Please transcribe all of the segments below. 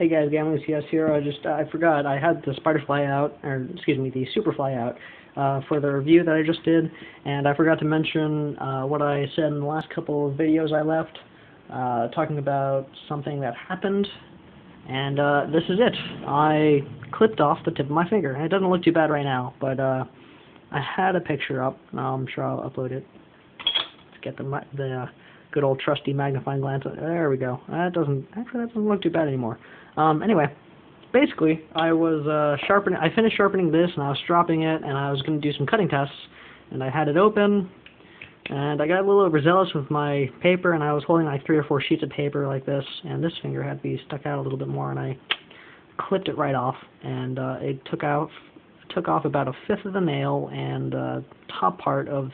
Hey guys, Gamblers CS here. I forgot I had the Spiderfly out, or excuse me, the Superfly out for the review that I just did, and I forgot to mention what I said in the last couple of videos I left, talking about something that happened, and this is it. I clipped off the tip of my finger, and it doesn't look too bad right now, but I had a picture up. I'm sure I'll upload it. Let's get the good old trusty magnifying glass. There we go. That doesn't look too bad anymore. Anyway, basically, I was I finished sharpening this, and I was stropping it, and I was going to do some cutting tests, and I had it open, and I got a little overzealous with my paper, and I was holding like 3 or 4 sheets of paper like this, and this finger had to be stuck out a little bit more, and I clipped it right off, and it took off about 1/5 of the nail and top part of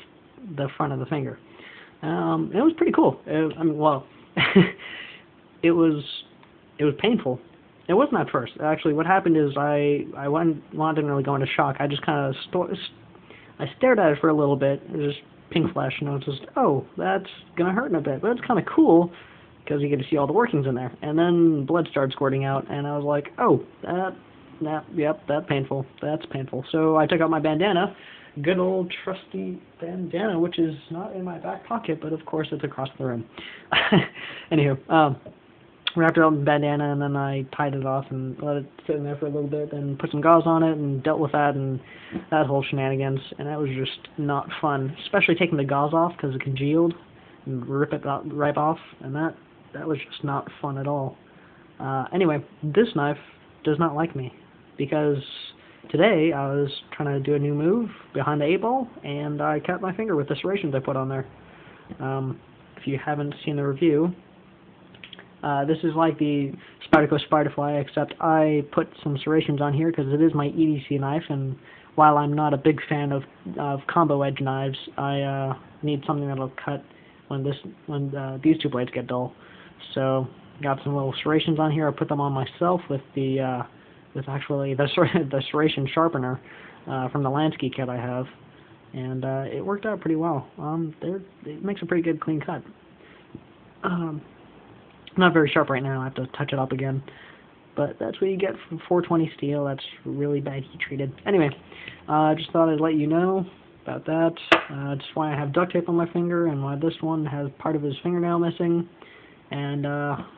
the front of the finger. It was pretty cool. It was painful. It wasn't at first. Actually, what happened is I didn't really go into shock. I just kind of I stared at it for a little bit. It was just pink flesh, and I was just, oh, that's gonna hurt in a bit, but it's kind of cool because you get to see all the workings in there. And then blood started squirting out, and I was like, oh, that's painful. That's painful. So I took out my bandana, good old trusty bandana, which is not in my back pocket, but of course it's across the room. Anywho, wrapped it up in bandana, and then I tied it off and let it sit in there for a little bit, and put some gauze on it and dealt with that and that whole shenanigans, and that was just not fun, especially taking the gauze off because it congealed and rip it right off, and that was just not fun at all. Anyway, this knife does not like me because today I was trying to do a new move behind the 8-ball, and I cut my finger with the serrations I put on there. If you haven't seen the review, this is like the Spyderco Spiderfly, except I put some serrations on here because it is my EDC knife, and while I'm not a big fan of combo edge knives, I need something that'll cut when these two blades get dull. So got some little serrations on here. I put them on myself with the serration sharpener from the Lansky kit I have, and it worked out pretty well. It makes a pretty good clean cut. Not very sharp right now. I have to touch it up again. But that's what you get from 420 steel. That's really bad heat treated. Anyway, just thought I'd let you know about that. Just why I have duct tape on my finger and why this one has part of his fingernail missing. And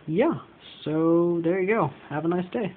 yeah, so there you go. Have a nice day.